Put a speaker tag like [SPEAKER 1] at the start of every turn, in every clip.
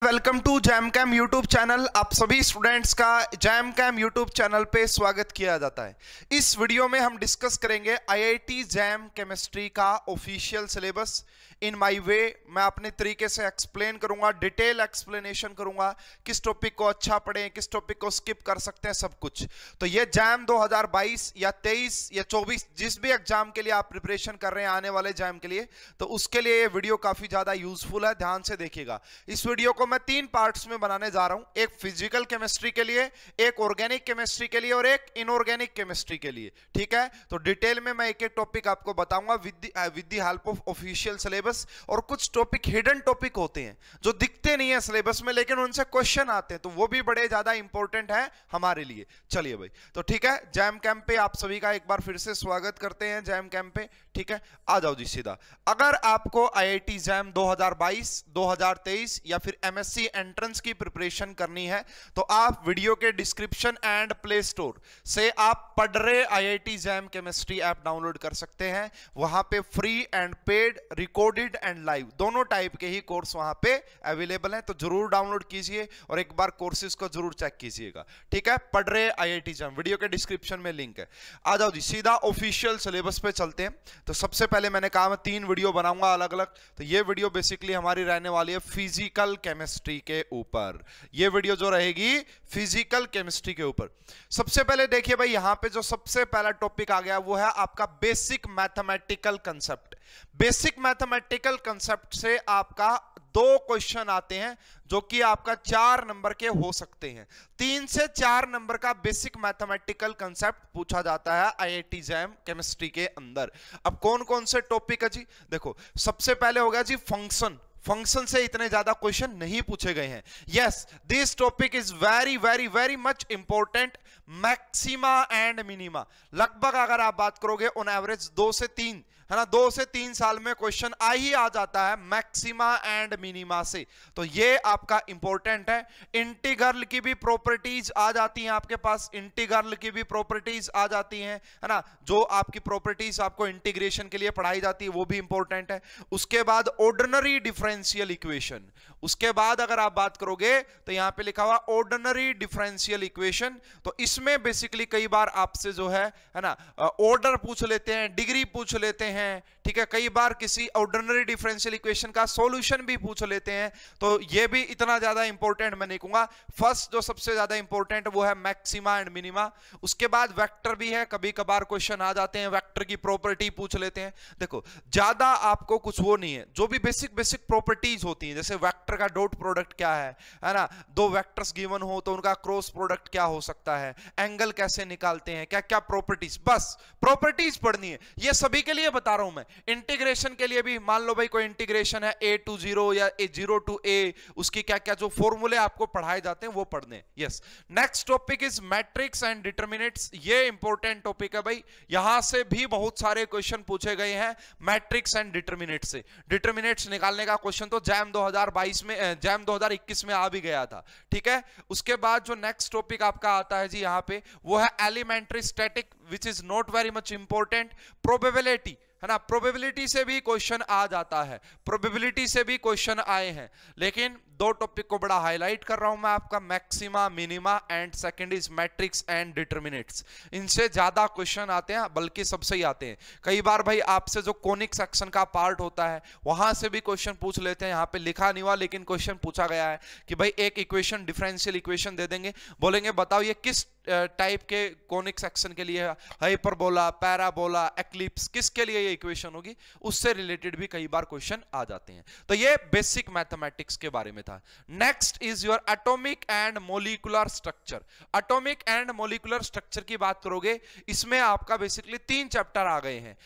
[SPEAKER 1] Welcome to JAM cam YouTube channel. आप सभी students का जैम कैम यूट्यूब चैनल पे स्वागत किया जाता है। इस वीडियो में हम डिस्कस करेंगे आईआईटी जैम केमिस्ट्री का official syllabus in my way. मैं अपने तरीके से एक्सप्लेन करूंगा, डिटेल एक्सप्लेनेशन करूंगा, किस टॉपिक को अच्छा पढ़ें, किस टॉपिक को स्किप कर सकते हैं, सब कुछ। तो ये जैम 2022 या 23 या 24 जिस भी एग्जाम के लिए आप प्रिपरेशन कर रहे हैं आने वाले जैम के लिए, तो उसके लिए ये वीडियो काफी ज्यादा यूजफुल है। ध्यान से देखिएगा। इस वीडियो को मैं 3 पार्ट्स में बनाने जा रहा हूं, एक फिजिकल केमिस्ट्री के लिए, एक ऑर्गेनिक केमिस्ट्री के लिए और एक इनऑर्गेनिक केमिस्ट्री के लिए। ठीक है, तो डिटेल में मैं एक एक टॉपिक आपको बताऊंगा with the help of official syllabus. और कुछ टॉपिक हिडन टॉपिक होते हैं जो दिखते नहीं है सिलेबस में, लेकिन उनसे क्वेश्चन आते हैं, तो वो भी बड़े ज्यादा इंपॉर्टेंट है हमारे लिए। चलिए भाई, तो ठीक है, जैम कैंप पे आप सभी का एक बार फिर से स्वागत करते हैं जैम कैंप पे। ठीक है, आ जाओ जी सीधा। अगर आपको आईआईटी जैम 2022, 2023 या फिर एमएससी एंट्रेंस की प्रिपरेशन करनी है, तो आप वीडियो के डिस्क्रिप्शन एंड प्ले स्टोर से आप पढ़ रहे IIT jam chemistry app download कर सकते हैं। वहां पे free and paid, recorded and live दोनों टाइप के ही कोर्स वहां पे अवेलेबल हैं, तो जरूर डाउनलोड कीजिए और एक बार कोर्सेज को जरूर चेक कीजिएगा। ठीक है, पढ़ रहे आईआईटी जैम, वीडियो के डिस्क्रिप्शन में लिंक है। आ जाओ जी सीधा ऑफिशियल सिलेबस पे चलते हैं। तो सबसे पहले मैंने कहा मैं 3 वीडियो बनाऊंगा अलग अलग, तो ये वीडियो बेसिकली हमारी रहने वाली है फिजिकल केमिस्ट्री के ऊपर। ये वीडियो जो रहेगी फिजिकल केमिस्ट्री के ऊपर। सबसे पहले देखिए भाई, यहां पे जो सबसे पहला टॉपिक आ गया वो है आपका basic mathematical concept. Basic mathematical concept से आपका 2 क्वेश्चन आते हैं जो कि आपका 4 नंबर के हो सकते हैं। 3 से 4 नंबर का बेसिक मैथमेटिकल कंसेप्ट पूछा जाता है आईआईटी जैम केमिस्ट्री के अंदर। अब कौन कौन से टॉपिक है जी, देखो सबसे पहले हो गया जी फंक्शन। फंक्शन से इतने ज्यादा क्वेश्चन नहीं पूछे गए हैं। Yes, this topic is very very very much important. Maxima and minima, लगभग अगर आप बात करोगे ऑन एवरेज 2 से 3 है ना, 2 से 3 साल में क्वेश्चन आ जाता है मैक्सिमा एंड मिनिमा से, तो ये आपका इंपॉर्टेंट है। इंटीग्रल की भी प्रॉपर्टीज आ जाती हैं आपके पास, इंटीग्रल की भी प्रॉपर्टीज आ जाती हैं, है ना, जो आपकी प्रॉपर्टीज आपको इंटीग्रेशन के लिए पढ़ाई जाती है वो भी इंपॉर्टेंट है। उसके बाद ऑर्डिनरी डिफरेंशियल इक्वेशन, उसके बाद अगर आप बात करोगे तो यहां पे लिखा हुआ ऑर्डिनरी डिफरेंशियल इक्वेशन, तो इसमें बेसिकली कई बार आपसे जो है ना ऑर्डर पूछ लेते हैं, डिग्री पूछ लेते हैं। ठीक है, कई बार किसी ऑर्डिनरी डिफरेंशियल इक्वेशन का सॉल्यूशन भी पूछ लेते हैं, तो ये भी इतना ज्यादा इंपॉर्टेंट मैं नहीं कहूंगा। फर्स्ट जो सबसे ज्यादा इंपॉर्टेंट वो है मैक्सिमा एंड मिनिमा। उसके बाद वेक्टर भी है, कभी कभार क्वेश्चन आ जाते हैं, वेक्टर की प्रॉपर्टी पूछ लेते हैं। देखो ज्यादा आपको कुछ वो नहीं है, जो भी बेसिक बेसिक प्रॉपर्टीज होती हैं, जैसे वेक्टर का डॉट प्रोडक्ट क्या है ना, 2 वेक्टर्स गिवन हो तो उनका क्रॉस प्रोडक्ट क्या हो सकता है, एंगल कैसे निकालते हैं, क्या क्या प्रॉपर्टीज, बस प्रॉपर्टीज पढ़नी है। ये सभी के लिए बता रहा हूं मैं। इंटीग्रेशन के लिए भी मान लो भाई कोई इंटीग्रेशन है a to 0 या a0 to a, उसकी क्या क्या जो फॉर्मूले आपको पढ़ाए जाते हैं वो पढ़ने। Yes, next topic is matrix and determinants. ये इंपॉर्टेंट टॉपिक है भाई, यहां से भी बहुत सारे क्वेश्चन पूछे गए हैं मैट्रिक्स एंड डिटरमिनेंट्स से। डिटरमिनेंट्स निकालने का क्वेश्चन तो जैम 2022 में, जैम 2021 में आ भी गया था। ठीक है, उसके बाद जो नेक्स्ट टॉपिक आपका आता है जी यहां पे, वो है elementary static, which is not very much important. Probability है ना, प्रोबेबिलिटी से भी क्वेश्चन आ जाता है, प्रोबेबिलिटी से भी क्वेश्चन आए हैं, लेकिन 2 टॉपिक को बड़ा हाईलाइट कर रहा हूं मैं आपका, maxima minima and second is matrix and determinants. इनसे ज्यादा क्वेश्चन आते हैं, बल्कि सबसे ही आते हैं। कई बार भाई आपसे जो कोनिक सेक्शन का पार्ट होता है वहां से भी क्वेश्चन पूछ लेते हैं। यहां पे लिखा नहीं हुआ लेकिन क्वेश्चन पूछा गया है कि भाई एक इक्वेशन, डिफरेंशियल इक्वेशन दे देंगे, बोलेंगे बताओ ये किस टाइप के कोनिक सेक्शन के लिए है, हाइपरबोला, पैराबोला, एक्लिप्स, किसके लिए ये इक्वेशन होगी, उससे रिलेटेड भी कई बार क्वेश्चन आ जाते हैं। तो ये बेसिक मैथमेटिक्स के बारे में था। Next is your atomic and molecular structure. Atomic and molecular structure की बात करोगे, इसमें आपका बेसिकली 3 चैप्टर आ गए हैं।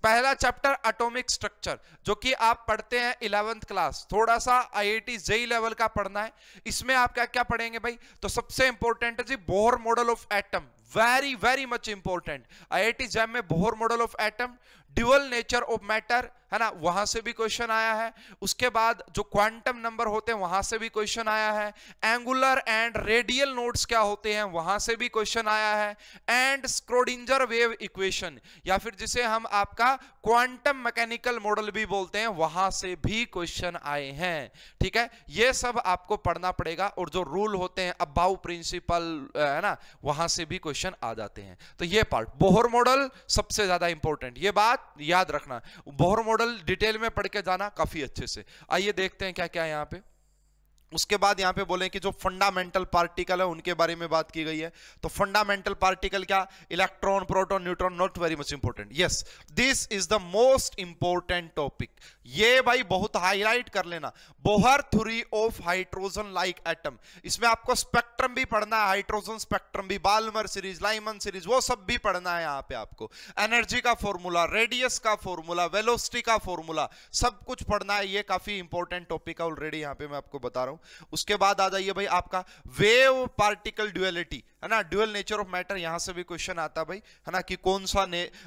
[SPEAKER 1] पहला चैप्टर एटॉमिक स्ट्रक्चर, जो कि आप पढ़ते हैं 11th क्लास, थोड़ा सा आईआईटी जेईई लेवल का पढ़ना है। इसमें आप क्या क्या पढ़ेंगे भाई, तो सबसे इंपॉर्टेंट है जी Bohr model of atom, very very much important. IIT JAM में Bohr model of atom, dual nature of matter, है ना, वहां से भी क्वेश्चन आया है। उसके बाद जो क्वांटम नंबर होते हैं वहां से भी क्वेश्चन आया है। एंगुलर एंड रेडियल नोड्स क्या होते हैं वहां से भी क्वेश्चन आया है। एंड स्क्रोडिंजर वेव इक्वेशन, या फिर जिसे हम आपका क्वांटम मैकेनिकल मॉडल भी बोलते हैं, वहां से भी क्वेश्चन आए हैं। ठीक है, ये सब आपको पढ़ना पड़ेगा। और जो रूल होते हैं अबाउ प्रिंसिपल, है ना, वहां से भी क्वेश्चन आ जाते हैं। तो ये पार्ट बोहर मॉडल सबसे ज्यादा इंपॉर्टेंट, ये बात याद रखना। बोहर मॉडल डिटेल में पढ़ के जाना काफी अच्छे से। आइए देखते हैं क्या क्या है यहां पे। उसके बाद यहां पे बोले कि जो फंडामेंटल पार्टिकल है उनके बारे में बात की गई है। तो फंडामेंटल पार्टिकल क्या, electron, proton, neutron, not very much important. Yes, this is the most important topic. ये भाई बहुत हाईलाइट कर लेना, Bohr theory of hydrogen like atom. इसमें आपको स्पेक्ट्रम भी पढ़ना है, हाइड्रोजन स्पेक्ट्रम भी, बाल्मर सीरीज, लाइमन सीरीज, वो सब भी पढ़ना है यहां पे आपको। एनर्जी का फॉर्मूला, रेडियस का फॉर्मूला, वेलोसिटी का फॉर्मूला, सब कुछ पढ़ना है। ये काफी इंपॉर्टेंट टॉपिक है, ऑलरेडी यहां पे मैं आपको बता रहा हूं। उसके बाद आ जाइए भाई आपका वेव पार्टिकल ड्यूअलिटी, है ना, ड्यूअल नेचर ऑफ मैटर, यहां से भी क्वेश्चन आता है भाई, है ना, कि कौन सा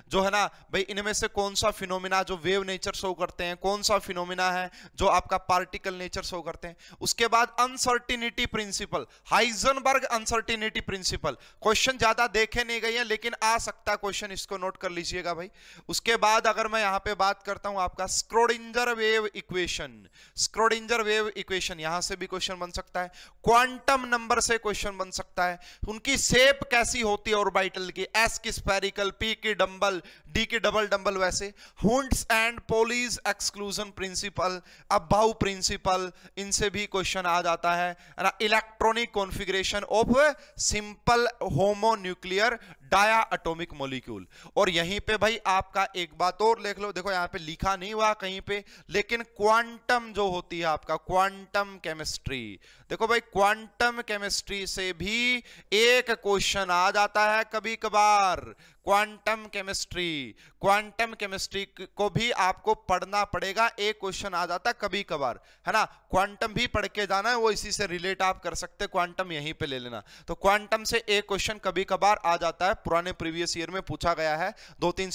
[SPEAKER 1] जो है ना भाई इनमें से कौन सा फिनोमिना जो वेव नेचर शो करते हैं, कौन सा फिनोमिना है जो आपका पार्टिकल नेचर शो करते हैं। उसके बाद uncertainty principle, Heisenberg uncertainty principle, question ज्यादा देखे नहीं गए हैं लेकिन आ सकता है क्वेश्चन, इसको नोट कर लीजिएगा भाई। उसके बाद अगर मैं यहां पे बात करता हूं आपका Schrödinger wave equation, Schrödinger wave equation, यहां से भी क्वेश्चन बन सकता है। क्वांटम नंबर से क्वेश्चन बन सकता है। उनकी शेप कैसी होती है ऑर्बिटल की, एस की स्फेरिकल, पी की डंबल, डी की डबल डंबल, वैसे Hund's and Pauli's exclusion principle, Aufbau principle, इनसे भी क्वेश्चन आ जाता है ना। Electronic configuration of simple homonuclear diatomic molecule. और यहीं पे भाई आपका एक बात और लिख लो, देखो यहां पे लिखा नहीं हुआ कहीं पे, लेकिन क्वांटम जो होती है आपका क्वांटम केमिस्ट्री, देखो भाई क्वांटम केमिस्ट्री से भी एक क्वेश्चन आ जाता है कभी कभार। क्वांटम केमिस्ट्री को भी आपको पढ़ना पड़ेगा, एक क्वेश्चन आ जाता है कभी कभार, है ना। क्वांटम भी पढ़ के जाना है, वो इसी से रिलेट आप कर सकते हैं, क्वांटम यहीं पे ले लेना। तो क्वांटम से एक क्वेश्चन कभी कभार आ जाता है, पुराने प्रीवियस ईयर में पूछा गया है, 2-3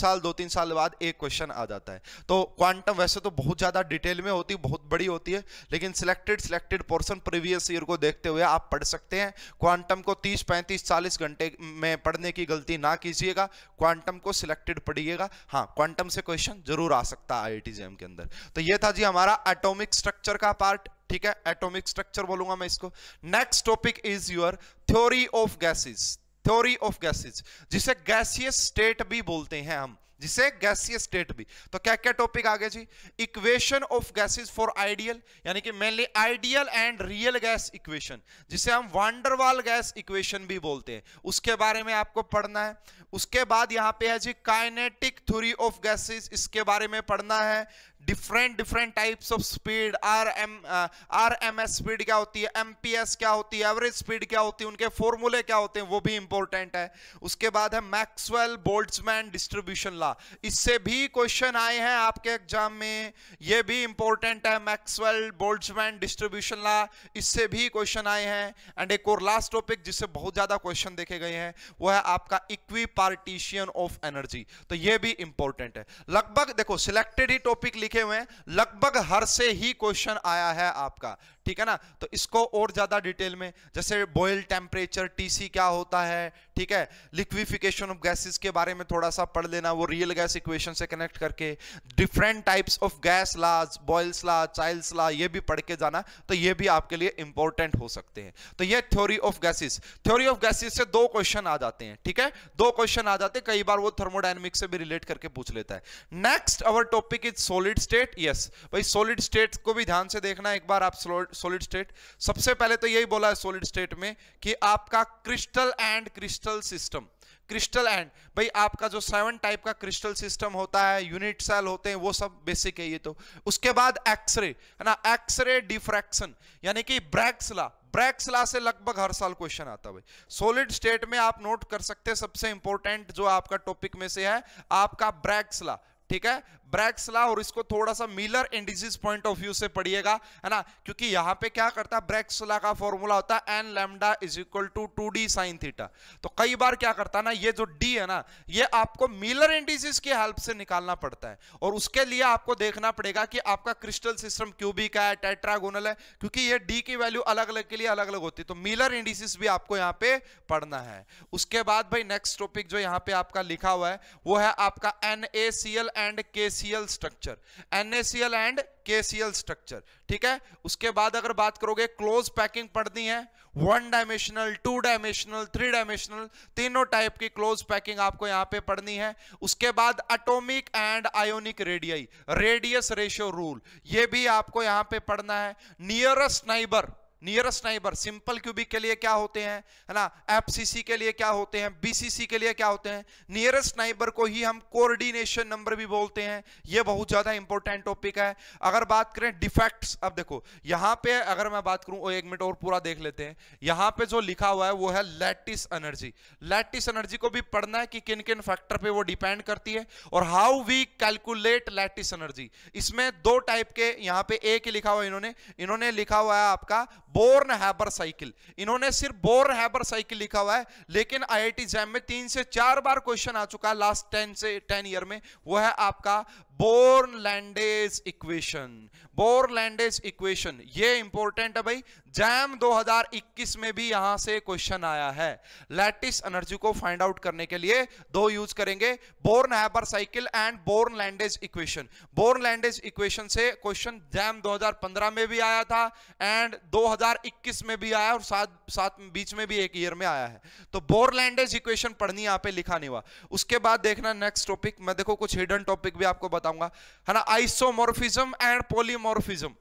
[SPEAKER 1] साल बाद एक क्वेश्चन आ जाता है। तो क्वांटम वैसे तो बहुत ज्यादा डिटेल में होती है, बहुत बड़ी होती है, लेकिन सिलेक्टेड पोर्शन प्रीवियस ईयर को देखते हुए आप पढ़ सकते हैं। क्वांटम को 30, 35, 40 घंटे में पढ़ने की गलती ना कीजिएगा, क्वांटम को सिलेक्टेड पढ़िएगा। हाँ, क्वांटम से क्वेश्चन जरूर आ सकता है आईआईटी जैम के अंदर। तो ये था जी हमारा एटॉमिक स्ट्रक्चर का पार्ट, ठीक है, एटॉमिक स्ट्रक्चर बोलूंगा मैं इसको। Next topic is your theory of gases, theory of gases, जिसे गैसियस स्टेट भी बोलते हैं हम, जिसे गैसियस स्टेट भी। तो क्या क्या टॉपिक आ गए जी, equation of gases for ideal, यानी कि mainly ideal and real gas equation, जिसे हम वांडर वाल गैस इक्वेशन भी बोलते हैं, उसके बारे में आपको पढ़ना है। उसके बाद यहां पे है जी काइनेटिक थ्योरी ऑफ गैसेस, इसके बारे में पढ़ना है। Different types of speed, RMS speed क्या होती है, एमपीएस क्या होती है, एवरेज स्पीड क्या होती है, उनके फॉर्मूले क्या होते हैं, वो भी इंपॉर्टेंट है। उसके बाद है मैक्सवेल बोल्ट्जमैन डिस्ट्रीब्यूशन लॉ, इससे भी क्वेश्चन आए हैं आपके एग्जाम में, ये भी इंपॉर्टेंट है। मैक्सवेल बोल्ट्जमैन डिस्ट्रीब्यूशन लॉ, इससे भी क्वेश्चन आए हैं। एंड एक और लास्ट टॉपिक जिससे बहुत ज्यादा क्वेश्चन देखे गए हैं, वो है आपका इक्विपार्टीशन ऑफ एनर्जी, तो ये भी इंपॉर्टेंट है। लगभग देखो सिलेक्टेड ही टॉपिक लिखे हुए हैं, लगभग हर से ही क्वेश्चन आया है आपका, ठीक है ना। तो इसको और ज्यादा डिटेल में, जैसे बॉयल टेम्परेचर, टीसी क्या होता है, ठीक है, लिक्विफिकेशन ऑफ गैसेस के बारे में थोड़ा सा पढ़ लेना, वो रियल गैस इक्वेशन से कनेक्ट करके। Different types of gas laws, Boyle's law, child's law, ये भी पढ़ के जाना, तो ये भी आपके लिए इंपॉर्टेंट हो सकते हैं। तो ये theory of gases, theory of gases से 2 क्वेश्चन आ जाते हैं, ठीक है, 2 क्वेश्चन आ जाते हैं, कई बार वो थर्मोडायनेमिक्स से भी रिलेट करके पूछ लेता है। Next our topic is solid state. Yes भाई, सॉलिड स्टेट को भी ध्यान से देखना एक बार आप। सॉलिड स्टेट, सबसे पहले तो यही बोला है सॉलिड स्टेट में कि आपका crystal and crystal system, crystal and भाई आपका जो 7 टाइप का क्रिस्टल सिस्टम होता है, यूनिट सेल होते हैं, वो सब बेसिक है ये तो। उसके बाद एक्सरे, है ना, एक्सरे डिफ्रैक्शन, यानी कि ब्रैग्स लॉ, ब्रैग्स लॉ से लगभग हर साल क्वेश्चन आता है भाई। सॉलिड स्टेट में आप नोट कर सकते हैं, सबसे इंपॉर्टेंट जो आपका टॉपिक में से है आपका ब्रैग्स लॉ, ठीक है, ब्रैग्स लॉ और इसको थोड़ा सा Miller indices point of view से पढ़िएगा, है ना, क्योंकि यहां पे क्या करता है, ब्रैग्स लॉ का फॉर्मूला होता है n lambda is equal to 2d sin theta. तो कई बार क्या करता है ना, ये जो d है ना, ये आपको मिलर इंडिसेस की हेल्प से निकालना पड़ता है, और उसके लिए आपको देखना पड़ेगा कि आपका क्रिस्टल सिस्टम क्यूबिक है, टेट्रागोनल है, क्योंकि ये d की वैल्यू अलग अलग के लिए अलग अलग होती है। तो मिलर इंडिसेस भी आपको यहाँ पे पढ़ना है। उसके बाद भाई नेक्स्ट टॉपिक जो यहाँ पे आपका लिखा हुआ है वो है आपका NaCl and KCl structure, NaCl and KCl structure, ठीक है। उसके बाद अगर बात करोगे क्लोज पैकिंग पढ़नी है, 1 डायमेंशनल, 2 डायमेंशनल, 3 डायमेंशनल, तीनों टाइप की क्लोज पैकिंग आपको यहाँ पे पढ़नी है। उसके बाद atomic and ionic radii, radius ratio rule, ये भी आपको यहाँ पे पढ़ना है। Nearest neighbour, nearest neighbour simple cubic के लिए क्या होते हैं, है ना, एफसीसी के लिए क्या होते हैं, बीसीसी के लिए क्या होते हैं, नियरेस्ट नाइबर को ही हम कोऑर्डिनेशन नंबर भी बोलते हैं। ये बहुत ज्यादा इंपॉर्टेंट टॉपिक है। अगर बात करें डिफेक्ट्स, अब देखो यहां पे अगर मैं बात करूं, 1 मिनट और पूरा देख लेते हैं, यहां पे जो लिखा हुआ है वो है लैटिस एनर्जी। लैटिस एनर्जी को भी पढ़ना है कि किन किन फैक्टर पे वो डिपेंड करती है, और how we calculate lattice energy. इसमें 2 टाइप के, यहां पे एक ही लिखा हुआ है, इन्होंने लिखा हुआ है आपका बोर्न हैबर साइकिल, इन्होंने सिर्फ बोर्न हैबर साइकिल लिखा हुआ है, लेकिन आईआईटी जैम में 3 से 4 बार क्वेश्चन आ चुका है लास्ट 10 ईयर में, वो है आपका Born Lande equation. Born Lande equation ये इंपॉर्टेंट है भाई, जैम 2021 में भी यहां से क्वेश्चन आया है। लैटिस एनर्जी को फाइंड आउट करने के लिए 2 यूज करेंगे, Born Haber cycle and Born Lande equation. Born Lande equation से क्वेश्चन जैम 2015 में भी आया था एंड 2021 में भी आया, और साथ बीच में भी 1 ईयर में आया है। तो बोर्न लैंडेज इक्वेशन पढ़नी, यहां पे लिखा नहीं हुआ। उसके बाद देखना नेक्स्ट टॉपिक, मैं देखो कुछ हिडन टॉपिक भी आपको बताऊंगा, है ना, आइसोमॉर्फिज्म एंड पॉलीमॉर्फिज्म।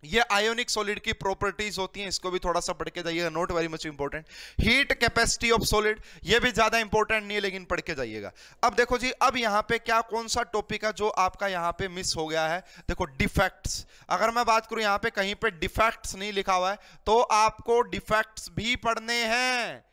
[SPEAKER 1] ये आयोनिक सॉलिड की प्रॉपर्टीज होती हैं, इसको भी थोड़ा सा पढ़ के जाइएगा, not very much important. Heat capacity of solid, ये भी ज्यादा इंपॉर्टेंट नहीं है, लेकिन पढ़ के जाइएगा। अब देखो जी, अब यहां पे क्या, कौन सा टॉपिक है जो आपका यहां पे मिस हो गया है। देखो डिफेक्ट्स, अगर मैं बात करूं यहां पे कहीं पे डिफेक्ट्स नहीं लिखा हुआ है, तो आपको डिफेक्ट्स भी पढ़ने हैं।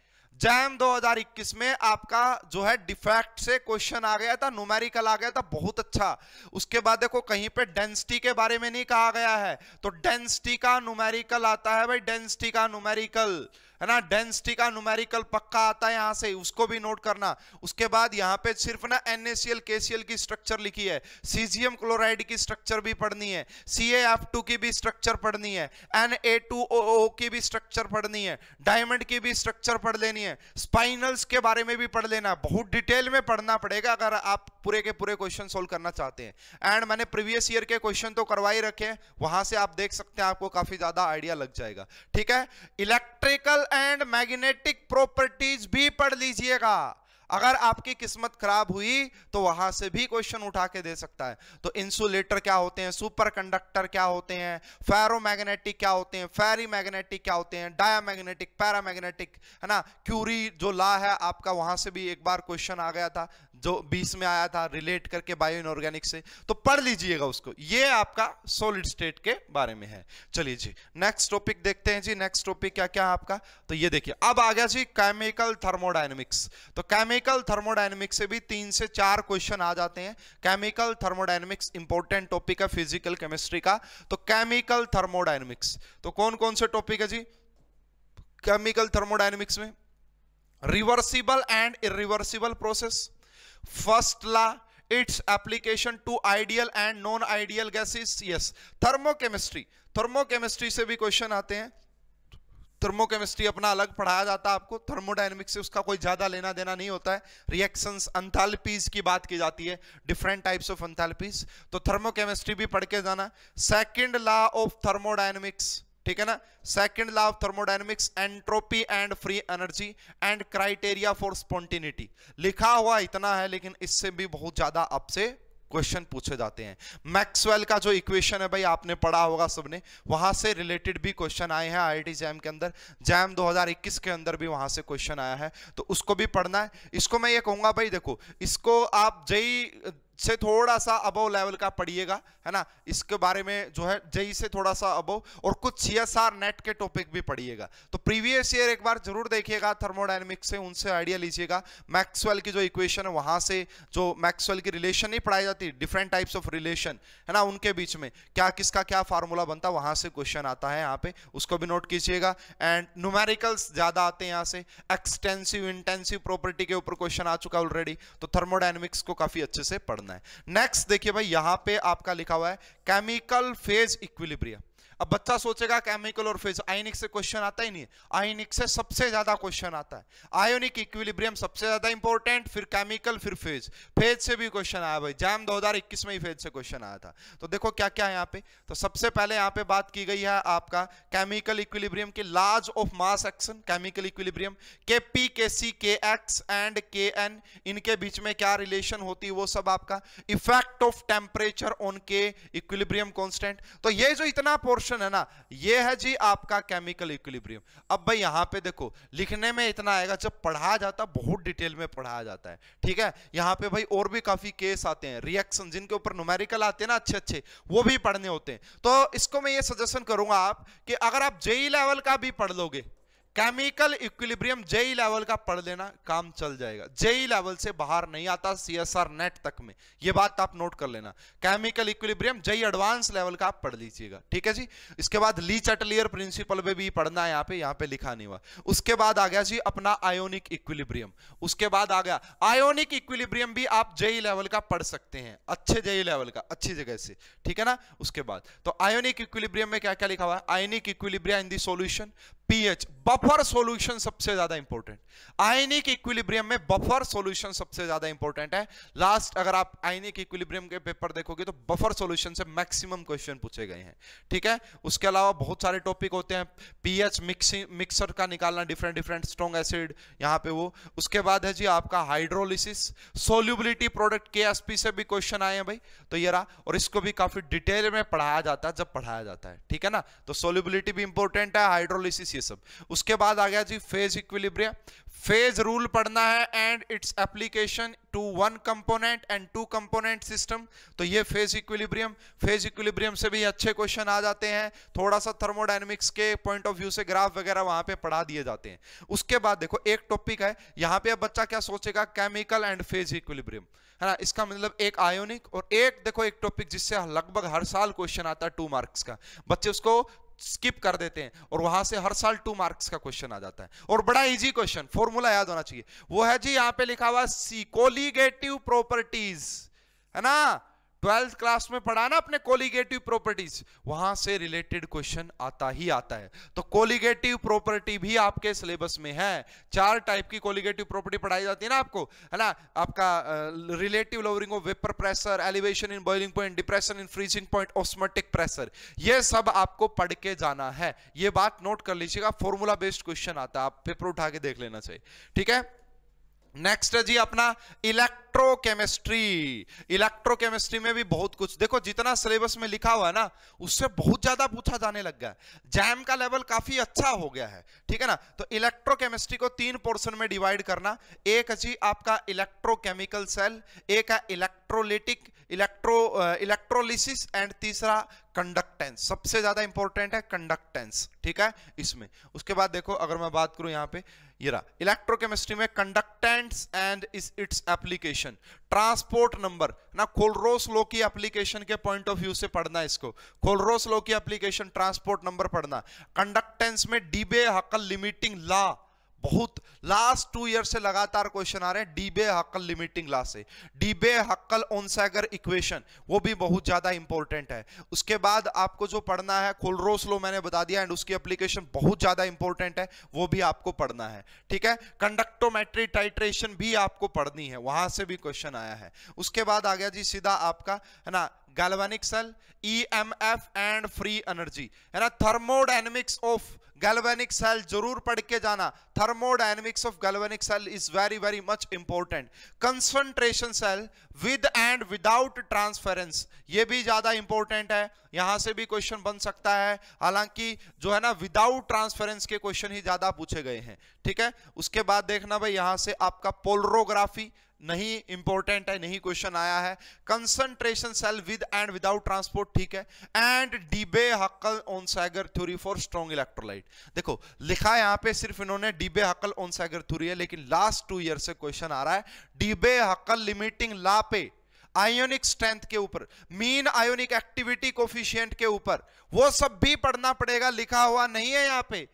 [SPEAKER 1] जैम 2021 में आपका जो है डिफेक्ट से क्वेश्चन आ गया था, न्यूमेरिकल आ गया था, बहुत अच्छा। उसके बाद देखो कहीं पे डेंसिटी के बारे में नहीं कहा गया है, तो डेंसिटी का न्यूमेरिकल आता है भाई, डेंसिटी का न्यूमेरिकल, है ना, डेंसिटी का न्यूमेरिकल पक्का आता है यहां से, उसको भी नोट करना। उसके बाद यहां पे सिर्फ ना NaCl KCl की स्ट्रक्चर लिखी है, सीजियम क्लोराइड की स्ट्रक्चर भी पढ़नी है, CaF2 की भी स्ट्रक्चर पढ़नी है, Na2OO की भी स्ट्रक्चर पढ़नी है, डायमंड की भी स्ट्रक्चर पढ़ लेनी है, स्पाइनल्स के बारे में भी पढ़ लेना, बहुत डिटेल में पढ़ना पड़ेगा अगर आप पूरे के पूरे क्वेश्चन सोल्व करना चाहते हैं। एंड मैंने प्रीवियस ईयर के क्वेश्चन तो करवा ही रखे हैं, वहां से आप देख सकते हैं, आपको काफी ज्यादा आइडिया लग जाएगा, ठीक है। इलेक्ट्रिकल एंड मैग्नेटिक प्रॉपर्टीज भी पढ़ लीजिएगा, अगर आपकी किस्मत खराब हुई तो वहां से भी क्वेश्चन उठा के दे सकता है। तो इंसुलेटर क्या होते हैं, सुपर कंडक्टर क्या होते हैं, फेरोमैग्नेटिक क्या होते हैं, फेरी मैग्नेटिक क्या होते हैं, डायामैग्नेटिक, पैरामैग्नेटिक, है ना, क्यूरी जो लॉ है आपका, वहां से भी एक बार क्वेश्चन आ गया था, जो 20 में आया था, रिलेट करके बायो इनऑर्गेनिक से, तो पढ़ लीजिएगा उसको। ये आपका सॉलिड स्टेट के बारे में है। चलिए जी नेक्स्ट टॉपिक देखते हैं जी, नेक्स्ट टॉपिक क्या क्या है आपका, तो ये देखिए अब आ गया जी केमिकल थर्मोडायनेमिक्स। तो केमिकल थर्मोडायनेमिक्स से भी 3 से 4 क्वेश्चन आ जाते हैं। केमिकल थर्मोडायनेमिक्स इंपॉर्टेंट टॉपिक है फिजिकल केमिस्ट्री का। तो केमिकल थर्मोडायनेमिक्स, तो कौन कौन से टॉपिक है जी केमिकल थर्मोडायनेमिक्स में, reversible and irreversible process, first law, its application to ideal and non ideal gases, yes. Thermochemistry, thermochemistry से भी क्वेश्चन आते हैं। थर्मोकेमिस्ट्री अपना अलग पढ़ाया जाता है आपको, थर्मोडायनेमिक्स से उसका कोई ज्यादा लेना देना नहीं होता है। रिएक्शंस, एंथैल्पीज की बात की जाती है, डिफरेंट टाइप्स ऑफ एंथैल्पीज, तो थर्मोकेमिस्ट्री भी पढ़ के जाना। सेकंड लॉ ऑफ थर्मोडायनेमिक्स, ठीक है ना, second law of thermodynamics, entropy and free energy and criteria for spontaneity. लिखा हुआ इतना है, लेकिन इससे भी बहुत ज्यादा आपसे क्वेश्चन पूछे जाते हैं। मैक्सवेल का जो इक्वेशन है भाई आपने पढ़ा होगा सबने, वहां से रिलेटेड भी क्वेश्चन आए हैं आईआईटी जैम के अंदर, जैम 2021 के अंदर भी वहां से क्वेश्चन आया है, तो उसको भी पढ़ना है। इसको मैं ये कहूंगा भाई देखो, इसको आप जेई से थोड़ा सा अबव लेवल का पढ़िएगा, है ना, इसके बारे में जो है जेई से थोड़ा सा अबव, और कुछ सीएसआर नेट के टॉपिक भी पढ़िएगा। तो प्रीवियस ईयर एक बार जरूर देखिएगा थर्मोडायनेमिक्स से, उनसे आइडिया लीजिएगा। मैक्सवेल की जो इक्वेशन है वहां से, जो मैक्सवेल की रिलेशन नहीं पढ़ाई जाती, डिफरेंट टाइप्स ऑफ रिलेशन, है ना, उनके बीच में क्या किसका क्या फार्मूला बनता है, वहां से क्वेश्चन आता है यहाँ पे, उसको भी नोट कीजिएगा। एंड न्यूमेरिकल्स ज्यादा आते हैं यहाँ से, एक्सटेंसिव इंटेंसिव प्रॉपर्टी के ऊपर क्वेश्चन आ चुका है ऑलरेडी, तो थर्मोडायनेमिक्स को काफी अच्छे से पढ़ना है। नेक्स्ट देखिए भाई, यहां पे आपका लिखा हुआ है केमिकल फेज इक्विलिब्रियम। अब बच्चा सोचेगा केमिकल और फेज, आयनिक से क्वेश्चन आता ही नहीं है, आयनिक से सबसे ज्यादा क्वेश्चन आता है। आयोनिक इक्विलिब्रियम सबसे ज्यादा इंपॉर्टेंट, फिर केमिकल, फिर फेज। फेज से भी क्वेश्चन आया भाई, जैम 2021 में ही फेज से क्वेश्चन आया था। तो देखो क्या क्या है यहाँ पे, तो सबसे पहले यहाँ पे बात की गई है आपका केमिकल इक्विलिब्रियम के laws of mass action. Chemical equilibrium के पी, के सी, के एक्स एंड के एन, इनके बीच में क्या रिलेशन होती है वो सब आपका। इफेक्ट ऑफ टेम्परेचर ऑन के इक्विलिब्रियम कांस्टेंट। तो ये जो इतना पोर्शन है ना, ये है जी आपका केमिकल इक्विलिब्रियम। अब भाई यहां पे देखो, लिखने में इतना आएगा, जब पढ़ाया जाता बहुत डिटेल में पढ़ाया जाता है, ठीक है। यहां पे भाई और भी काफी केस आते हैं, रिएक्शन जिनके ऊपर न्यूमेरिकल आते हैं ना अच्छे अच्छे, वो भी पढ़ने होते हैं। तो इसको मैं ये सजेशन करूंगा आप कि अगर आप जेई लेवल का भी पढ़ लोगे, केमिकल इक्विलिब्रियम जेई लेवल का पढ़ लेना, काम चल जाएगा। जेई लेवल से बाहर नहीं आता सीएसआर नेट तक में, ये बात आप नोट कर लेना। Chemical equilibrium JEE advanced level का आप पढ़ लीजिएगा, ठीक है जी। इसके बाद ली चटलियर प्रिंसिपल पे भी पढ़ना है, यहाँ पे लिखा नहीं हुआ। उसके बाद आ गया जी अपना आयोनिक इक्विलिब्रियम। उसके बाद आ गया आयोनिक इक्विलिब्रियम, भी आप जेई लेवल का पढ़ सकते हैं, अच्छे जेई लेवल का, अच्छी जगह से, ठीक है ना। उसके बाद तो आयोनिक इक्विलिब्रियम में क्या क्या लिखा हुआ है, आयोनिक इक्विलिब्रियम इन दी सॉल्यूशन, पीएच, बफर सॉल्यूशन सबसे ज्यादा इंपॉर्टेंट। आयनिक इक्विलिब्रियम में बफर सॉल्यूशन सबसे ज्यादा इंपॉर्टेंट है। लास्ट अगर आप आयनिक इक्विलिब्रियम के पेपर देखोगे तो बफर सॉल्यूशन से मैक्सिमम क्वेश्चन पूछे गए हैं, ठीक है। उसके अलावा बहुत सारे टॉपिक होते हैं, पीएच मिक्सर का निकालना, डिफरेंट डिफरेंट स्ट्रॉन्ग एसिड यहाँ पे वो। उसके बाद है जी आपका हाइड्रोलिसिस, सोल्यूबिलिटी प्रोडक्ट केएसपी से भी क्वेश्चन आए हैं भाई, तो ये रहा। और इसको भी काफी डिटेल में पढ़ाया जाता है जब पढ़ाया जाता है, ठीक है ना। तो सोल्यूबिलिटी भी इंपॉर्टेंट है, हाइड्रोलिसिस, ये सब। उसके बाद आ गया जी फेज इक्विलिब्रियम, फेज रूल पढ़ना है and its application to one component and two component system. तो ये फेज इक्विलिब्रियम से भी अच्छे क्वेश्चन आ जाते हैं। थोड़ा सा थर्मोडायनेमिक्स के पॉइंट ऑफ व्यू से ग्राफ वगैरह वहां पे पढ़ा दिए जाते हैं। उसके बाद देखो एक टॉपिक है यहां पे, अब बच्चा क्या सोचेगा, केमिकल एंड फेज इक्विलिब्रियम, है ना। इसका मतलब एक आयोनिक और एक देखो एक टॉपिक जिससे लगभग हर साल क्वेश्चन आता है 2 मार्क्स का, बच्चे उसको स्किप कर देते हैं और वहां से हर साल 2 मार्क्स का क्वेश्चन आ जाता है। और बड़ा इजी क्वेश्चन, फॉर्मूला याद होना चाहिए, वो है जी यहां पे लिखा हुआ सी, कोलिगेटिव प्रॉपर्टीज, है ना। 12th क्लास में पढ़ा ना अपने कोलिगेटिव प्रॉपर्टीज, वहां से रिलेटेड क्वेश्चन आता ही आता है। तो कोलिगेटिव प्रॉपर्टी भी आपके सिलेबस में है। 4 टाइप की कोलिगेटिव प्रॉपर्टी पढ़ाई जाती है ना आपको, है ना। आपका relative lowering of vapour pressure, elevation in boiling point, depression in freezing point, osmotic pressure, ये सब आपको पढ़ के जाना है। ये बात नोट कर लीजिएगा, फॉर्मूला बेस्ड क्वेश्चन आता है, आप पेपर उठा के देख लेना चाहिए, ठीक है। नेक्स्ट है जी अपना इलेक्ट्रोकेमिस्ट्री। इलेक्ट्रोकेमिस्ट्री में भी बहुत कुछ, देखो जितना सिलेबस में लिखा हुआ है ना उससे बहुत ज्यादा पूछा जाने लग गया है। जैम का लेवल काफी अच्छा हो गया है, ठीक है ना। तो इलेक्ट्रोकेमिस्ट्री को 3 पोर्शन में डिवाइड करना। एक है जी आपका इलेक्ट्रोकेमिकल सेल, एक है इलेक्ट्रोलिटिक, इलेक्ट्रोलिसिस एंड तीसरा कंडक्टेंस। सबसे ज्यादा इंपॉर्टेंट है कंडक्टेंस, ठीक है इसमें। उसके बाद देखो अगर मैं बात करूं यहाँ पे, ये रहा इलेक्ट्रोकेमिस्ट्री में conductance and its application, transport number ना, कोलरोस लॉ की एप्लीकेशन के पॉइंट ऑफ व्यू से पढ़ना इसको, कोलरोस लॉ की एप्लीकेशन, ट्रांसपोर्ट नंबर पढ़ना। कंडक्टेंस में डीबे हकल लिमिटिंग लॉ, बहुत लास्ट 2 ईयर से लगातार क्वेश्चन आ रहे हैं डीबे हक्कल लिमिटिंग लॉ से। डीबे हक्कल ओनसैगर इक्वेशन, वो भी बहुत ज्यादा इंपॉर्टेंट है। उसके बाद आपको जो पढ़ना है कोलरोस लॉ मैंने बता दिया एंड उसकी एप्लीकेशन बहुत ज्यादा इंपॉर्टेंट है, वो भी आपको पढ़ना है, ठीक है। कंडक्टोमेट्री टाइट्रेशन भी आपको पढ़नी है, वहां से भी क्वेश्चन आया है। उसके बाद आ गया जी सीधा आपका, है ना, galvanic cell, EMF and free energy, है ना। थर्मोडायनेमिक्स ऑफ गैल्वेनिक सेल जरूर पढ़ के जाना। Thermodynamics of galvanic cell is very very much important. Concentration cell, with and without transference, ये भी ज्यादा इंपॉर्टेंट है, यहां से भी क्वेश्चन बन सकता है। हालांकि जो है ना विदाउट ट्रांसफरेंस के क्वेश्चन ही ज्यादा पूछे गए हैं, ठीक है। उसके बाद देखना भाई यहां से आपका पोलरोग्राफी नहीं इंपॉर्टेंट है, नहीं क्वेश्चन आया है। Concentration cell with and without transport, ठीक है। And Debye Huckel Onsager theory for strong electrolyte, देखो लिखा है यहां पे सिर्फ इन्होंने डीबे हकल ओनसैगर थ्योरी है, लेकिन लास्ट 2 ईयर से क्वेश्चन आ रहा है डीबे हकल लिमिटिंग लॉ पे, आयोनिक स्ट्रेंथ के ऊपर, मीन आयोनिक एक्टिविटी कोफिशिएंट के ऊपर, वो सब भी पढ़ना पड़ेगा। लिखा हुआ नहीं है यहाँ पे,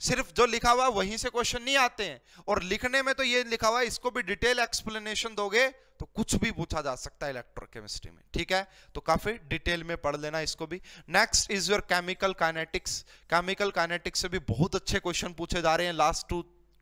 [SPEAKER 1] सिर्फ जो लिखा हुआ वहीं से क्वेश्चन नहीं आते हैं। और लिखने में तो ये लिखा हुआ है, इसको भी डिटेल एक्सप्लेनेशन दोगे तो कुछ भी पूछा जा सकता है इलेक्ट्रोकेमिस्ट्री में, ठीक है। तो काफी डिटेल में पढ़ लेना इसको भी। Next is your chemical kinetics. Chemical kinetics से भी बहुत अच्छे क्वेश्चन पूछे जा रहे हैं लास्ट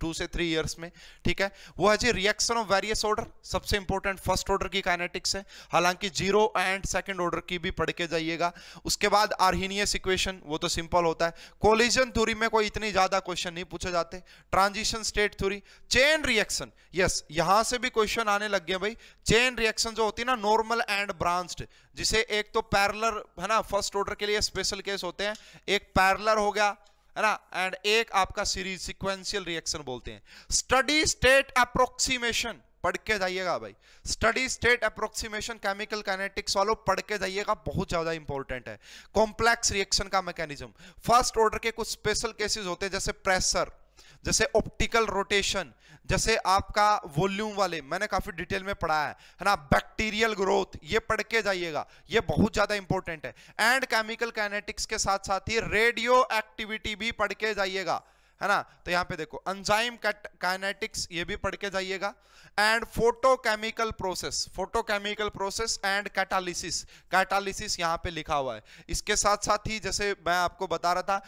[SPEAKER 1] 2 से 3 इयर्स में, ठीक है। वो है जी रिएक्शन ऑफ वेरियस ऑर्डर, सबसे इंपॉर्टेंट फर्स्ट ऑर्डर की काइनेटिक्स है, हालांकि 0 एंड सेकंड ऑर्डर की भी पढ़ के जाइएगा। उसके बाद आर्हेनियस इक्वेशन, वो तो सिंपल होता है। कोलिजन थ्योरी में कोई इतनी ज्यादा क्वेश्चन नहीं पूछे जाते। Transition state theory, chain reaction, yes यहां से भी क्वेश्चन आने लग गए भाई। चेन रिएक्शन जो होती है ना नॉर्मल एंड ब्रांच्ड, जिसे एक तो पैरेलल है ना, फर्स्ट ऑर्डर के लिए स्पेशल केस होते हैं, एक पैरेलल हो गया है ना, एंड एक आपका सीरीज सीक्वेंशियल रिएक्शन बोलते हैं। स्टडी स्टेट अप्रोक्सीमेशन पढ़ के जाइएगा भाई, steady state approximation chemical kinetics वालों पढ़ के जाइएगा, बहुत ज्यादा इंपॉर्टेंट है। कॉम्प्लेक्स रिएक्शन का मैकेनिज्म, फर्स्ट ऑर्डर के कुछ स्पेशल केसेस होते हैं, जैसे प्रेशर, जैसे ऑप्टिकल रोटेशन, जैसे आपका वॉल्यूम वाले, मैंने काफी डिटेल में पढ़ा है ना। बैक्टीरियल ग्रोथ, ये पढ़ के जाइएगा, ये बहुत ज्यादा इंपॉर्टेंट है। एंड केमिकल काइनेटिक्स के साथ साथ ही रेडियो एक्टिविटी भी पढ़ के जाइएगा, है ना। तो यहां पे देखो एंजाइम काइनेटिक्स, ये भी पढ़ के जाइएगा। And photochemical process and catalysis, catalysis यहां पे लिखा हुआ है। इसके साथ साथ ही जैसे मैं आपको बता रहा था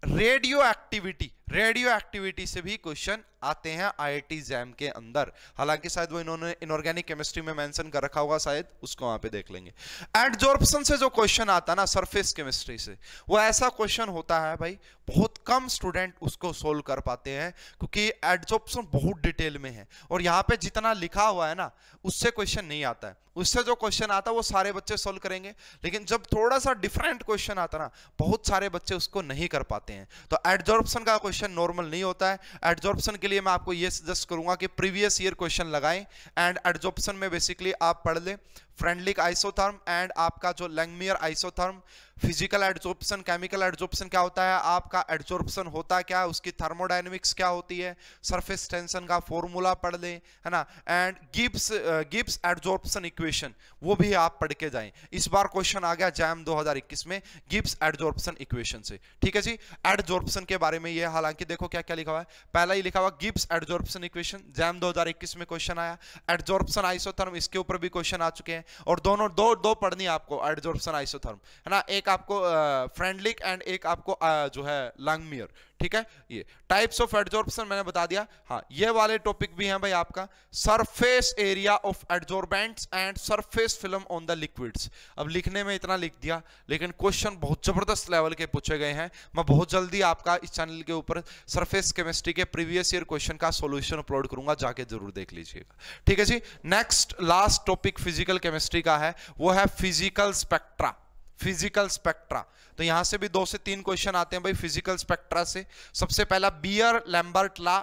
[SPEAKER 1] रेडियो एक्टिविटी से भी क्वेश्चन आते हैं आईआईटी जैम के अंदर, हालांकि शायद वो इन्होंने इनऑर्गेनिक केमिस्ट्री में मेंशन कर रखा होगा, शायद उसको वहां पे देख लेंगे। एडजॉर्प्शन से जो क्वेश्चन आता है ना सरफेस केमिस्ट्री से, वो ऐसा क्वेश्चन होता है भाई, बहुत कम स्टूडेंट उसको सोल्व कर पाते हैं, क्योंकि एडजॉर्प्शन बहुत डिटेल में है और यहाँ पे जितना लिखा हुआ है ना उससे क्वेश्चन नहीं आता है। उससे जो क्वेश्चन आता है वो सारे बच्चे सोल्व करेंगे, लेकिन जब थोड़ा सा डिफरेंट क्वेश्चन आता है ना, बहुत सारे बच्चे उसको नहीं कर पाते हैं। तो एडजॉर्प्शन का क्वेश्चन नॉर्मल नहीं होता है। एडजॉर्प्शन के लिए मैं आपको ये सजेस्ट करूंगा कि प्रीवियस ईयर क्वेश्चन लगाएं। एंड एडजॉर्प्शन में बेसिकली आप पढ़ लें फ्रेंडलिक आइसोथर्म एंड आपका जो Langmuir isotherm. Physical adsorption, chemical adsorption क्या होता है, आपका एडजॉर्प्शन होता क्या है, उसकी थर्मोडायनेमिक्स क्या होती है, सरफेस टेंशन का फॉर्मूला पढ़ लें, है ना। एंड गिब्स एडजॉर्प्शन इक्वेशन, वो भी आप पढ़ के जाएं। इस बार क्वेश्चन आ गया जैम 2021 में गिब्स एडजॉर्प्शन इक्वेशन से, ठीक है जी। एडजॉर्प्शन के बारे में ये, हालांकि देखो क्या क्या लिखा हुआ है, पहला ही लिखा हुआ गिब्स एडजॉर्प्शन इक्वेशन, जैम 2021 में क्वेश्चन आया। एडजॉर्प्शन आइसोथर्म, इसके ऊपर भी क्वेश्चन आ चुके हैं, और दोनों दो पढ़नी है आपको, एडजॉर्प्शन आइसोथर्म, है ना। एक आपको फ्रेंडलिक एंड एक आपको जो है लैंगमियर, ठीक है। ये टाइप्स ऑफ एडजॉर्प्शन मैंने बता दिया। हाँ, ये वाले टॉपिक भी हैं भाई आपका, surface area of adsorbents and surface film on the liquids. अब लिखने में इतना लिख दिया, लेकिन क्वेश्चन बहुत जबरदस्त लेवल के पूछे गए हैं। मैं बहुत जल्दी आपका इस चैनल के ऊपर सरफेस केमिस्ट्री के प्रीवियस ईयर क्वेश्चन का सॉल्यूशन अपलोड करूंगा, जाके जरूर देख लीजिएगा, ठीक है जी। Next last topic physical chemistry का है, वो है फिजिकल स्पेक्ट्रा। फिजिकल स्पेक्ट्रा, तो यहां से भी 2 से 3 क्वेश्चन आते हैं भाई फिजिकल स्पेक्ट्रा से। सबसे पहला Beer Lambert law,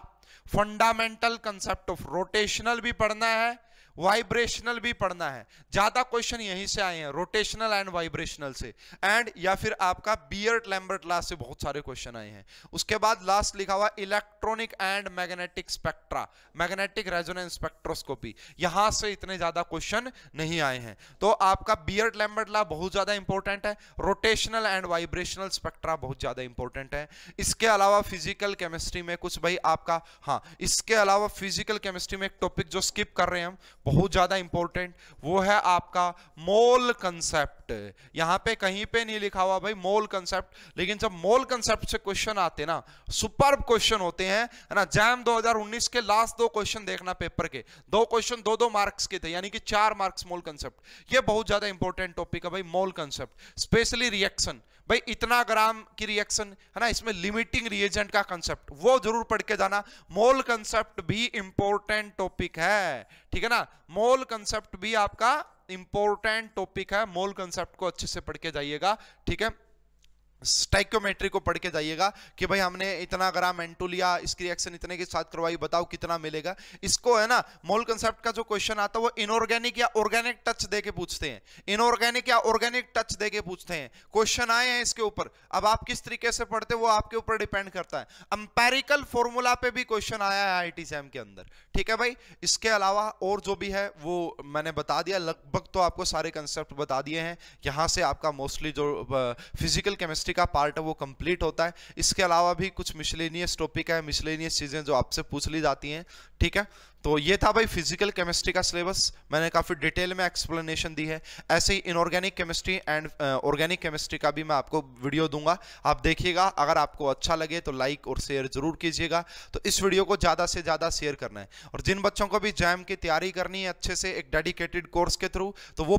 [SPEAKER 1] fundamental concept of rotational भी पढ़ना है, वाइब्रेशनल भी पढ़ना है। ज्यादा क्वेश्चन यहीं से आए हैं, रोटेशनल एंड वाइब्रेशनल से, एंड या फिर आपका बियर्ट लैम्बर्ट लॉ से बहुत सारे क्वेश्चन आए हैं। उसके बाद लास्ट लिखा हुआ electronic and magnetic spectra, magnetic resonance spectroscopy, यहां से इतने ज्यादा क्वेश्चन नहीं आए हैं। तो आपका बियर्ट लैम्बर्ट लॉ बहुत ज्यादा इंपॉर्टेंट है, रोटेशनल एंड वाइब्रेशनल स्पेक्ट्रा बहुत ज्यादा इंपॉर्टेंट है। इसके अलावा फिजिकल केमिस्ट्री में कुछ भाई आपका, हाँ इसके अलावा फिजिकल केमिस्ट्री में एक टॉपिक जो स्किप कर रहे हैं हम, बहुत ज्यादा इंपॉर्टेंट, वो है आपका मोल कंसेप्ट। यहां पे कहीं पे नहीं लिखा हुआ भाई मोल कंसेप्ट, लेकिन जब मोल कंसेप्ट से क्वेश्चन आते ना, सुपर्ब क्वेश्चन होते हैं, है ना। जैम 2019 के लास्ट 2 क्वेश्चन देखना पेपर के, 2 क्वेश्चन 2-2 मार्क्स के थे, यानी कि 4 मार्क्स मोल कंसेप्ट। ये बहुत ज्यादा इंपॉर्टेंट टॉपिक है भाई मोल कंसेप्ट, स्पेशली रिएक्शन। भाई इतना ग्राम की रिएक्शन है ना, इसमें लिमिटिंग रिएजेंट का कंसेप्ट वो जरूर पढ़ के जाना। मोल कंसेप्ट भी इंपॉर्टेंट टॉपिक है, ठीक है ना, मोल कंसेप्ट भी आपका इंपॉर्टेंट टॉपिक है, मोल कंसेप्ट को अच्छे से पढ़ के जाइएगा, ठीक है। स्टाइकियोमेट्री को पढ़ के जाइएगा कि भाई हमने इतना ग्राम N2 लिया, इसकी रिएक्शन इतने के साथ करवाई, बताओ कितना मिलेगा। इसको है ना मोल कंसेप्ट का जो क्वेश्चन आता है वो इनऑर्गेनिक या ऑर्गेनिक टच देके पूछते हैं, इनऑर्गेनिक या ऑर्गेनिक टच देके पूछते हैं, क्वेश्चन आए हैं इसके ऊपर। अब आप किस तरीके से पढ़ते वो आपके ऊपर डिपेंड करता है। एम्पेरिकल फॉर्मूला पे भी क्वेश्चन आया है IIT JAM के अंदर, ठीक है भाई। इसके अलावा और जो भी है वो मैंने बता दिया, लगभग तो आपको सारे कंसेप्ट बता दिए हैं। यहां से आपका मोस्टली जो फिजिकल केमिस्ट्री का पार्ट है वो कंप्लीट होता है। इसके अलावा भी कुछ मिसलेनियस टॉपिक है, मिसलेनियस चीजें जो आपसे पूछ ली जाती हैं, ठीक है। तो ये था भाई फिजिकल केमिस्ट्री का सिलेबस, मैंने काफी डिटेल में एक्सप्लेनेशन दी है। ऐसे ही inorganic chemistry and organic chemistry का भी मैं आपको वीडियो दूंगा, आप देखिएगा। अगर आपको अच्छा लगे तो लाइक और शेयर जरूर कीजिएगा। तो इस वीडियो को ज्यादा से ज्यादा शेयर करना है। और जिन बच्चों को भी JAM की तैयारी करनी है अच्छे से एक डेडिकेटेड कोर्स के थ्रू, तो वो